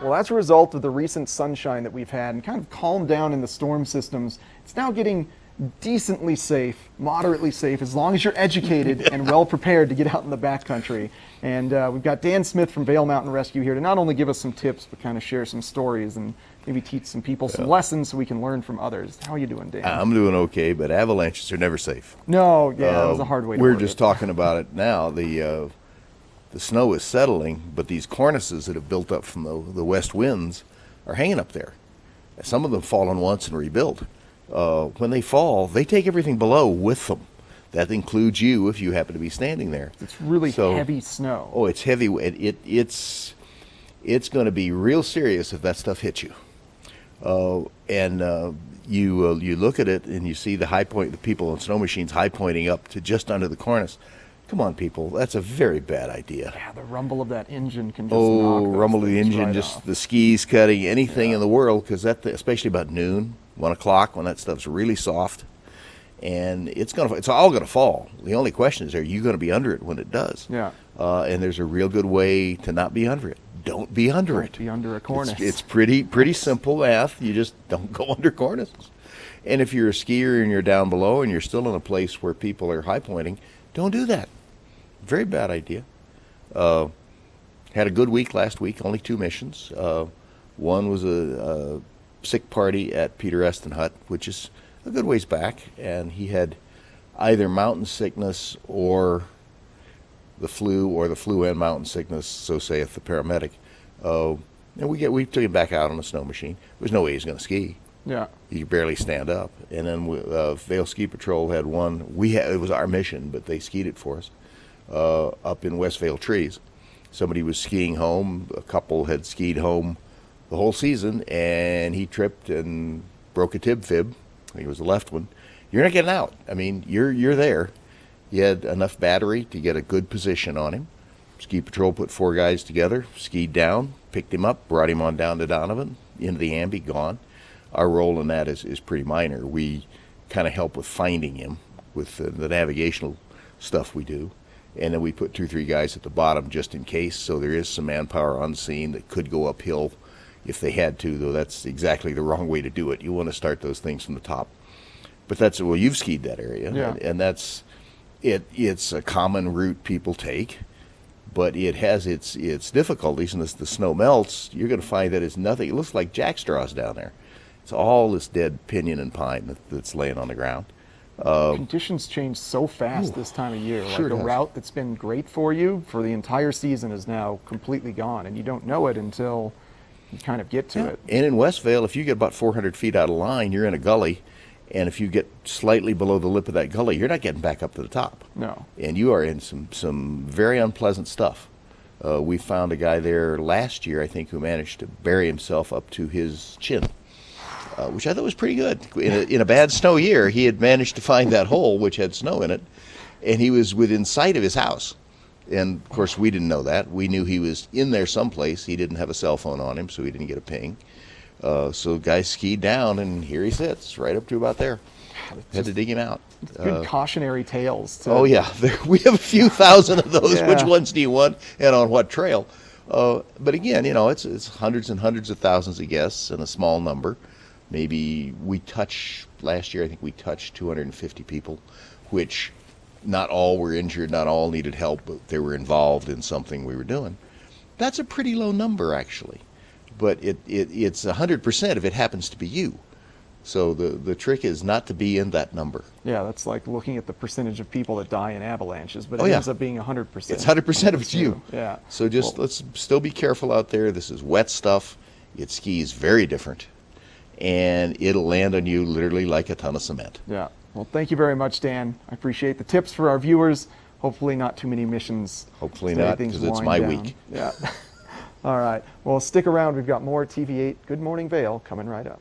Well, as a result of the recent sunshine that we've had and kind of calmed down in the storm systems, it's now getting decently safe, moderately safe, as long as you're educated and well prepared to get out in the backcountry. And we've got Dan Smith from Vail Mountain Rescue here to not only give us some tips, but kind of share some stories and maybe teach some people some lessons so we can learn from others. How are you doing, Dan? I'm doing okay, but avalanches are never safe. No, yeah, that was a hard way to We're put just it. talking about it now. The snow is settling, but these cornices that have built up from the west winds are hanging up there. Some of them fallen once and rebuilt. When they fall, they take everything below with them. That includes you if you happen to be standing there. It's really heavy snow. Oh, it's heavy. It's going to be real serious if that stuff hits you. You look at it and you see the people on snow machines high pointing up to just under the cornice. Come on, people, that's a very bad idea. Yeah, the rumble of that engine can just knock those rumble of the things engine, right just off. the skis cutting, anything in the world, because that, especially about noon, 1 o'clock, when that stuff's really soft, and it's all gonna fall. The only question is, are you gonna be under it when it does? Yeah. And there's a real good way to not be under it. Don't be under it. Be under a cornice. It's pretty simple math. You just don't go under cornices. And if you're a skier and you're down below and you're still in a place where people are high pointing, don't do that. Very bad idea. Had a good week last week, only 2 missions. One was a sick party at Peter Eston Hut, which is a good ways back, and he had either mountain sickness or the flu and mountain sickness, so saith the paramedic. And we took him back out on a snow machine. There was no way he was going to ski. Yeah. He could barely stand up. And then Vail Ski Patrol had one. It was our mission, but they skied it for us up in West Vail Trees. Somebody was skiing home. A couple had skied home the whole season, and he tripped and broke a tib fib. I think it was the left one. You're not getting out. I mean, you're there. You had enough battery to get a good position on him. Ski Patrol put 4 guys together, skied down, picked him up, brought him on down to Donovan, into the ambi, gone. Our role in that is pretty minor. We kind of help with finding him with the navigational stuff we do. And then we put 2 or 3 guys at the bottom just in case, so there is some manpower on scene that could go uphill if they had to, though that's exactly the wrong way to do it. You want to start those things from the top. But you've skied that area, yeah. and that's it. It's a common route people take, but it has its difficulties, and as the snow melts, you're going to find that it's nothing. It looks like jackstraws down there. It's all this dead pinyon and pine that's laying on the ground. Conditions change so fast this time of year. Sure Like the does. route that's been great for you for the entire season is now completely gone, and you don't know it until you kind of get to it. And in West Vail, if you get about 400 feet out of line, you're in a gully, and if you get slightly below the lip of that gully, you're not getting back up to the top. No. And you are in some very unpleasant stuff. We found a guy there last year, I think, who managed to bury himself up to his chin, which I thought was pretty good. In a bad snow year, he had managed to find that hole, which had snow in it, and he was within sight of his house. And, of course, we didn't know that. We knew he was in there someplace. He didn't have a cell phone on him, so he didn't get a ping. So the guy skied down, and here he sits, right up to about there. Had to dig him out. Good cautionary tales. Oh, yeah. We have a few thousand of those. Yeah. Which ones do you want, and on what trail? But again, it's hundreds and hundreds of thousands of guests and a small number. Maybe last year I think we touched 250 people, which not all were injured, not all needed help, but they were involved in something we were doing. That's a pretty low number, actually. But it's 100% if it happens to be you. So the trick is not to be in that number. Yeah, that's like looking at the percentage of people that die in avalanches, but Oh, it yeah. ends up being 100%. It's 100% if it's you. Yeah. So let's still be careful out there. This is wet stuff. It skis very different. And it'll land on you literally like a ton of cement. Yeah. Well, thank you very much, Dan. I appreciate the tips for our viewers. Hopefully not too many missions. Hopefully today. not, Things because it's wind my down. week. Yeah. All right. Well, stick around. We've got more TV8 Good Morning Vail coming right up.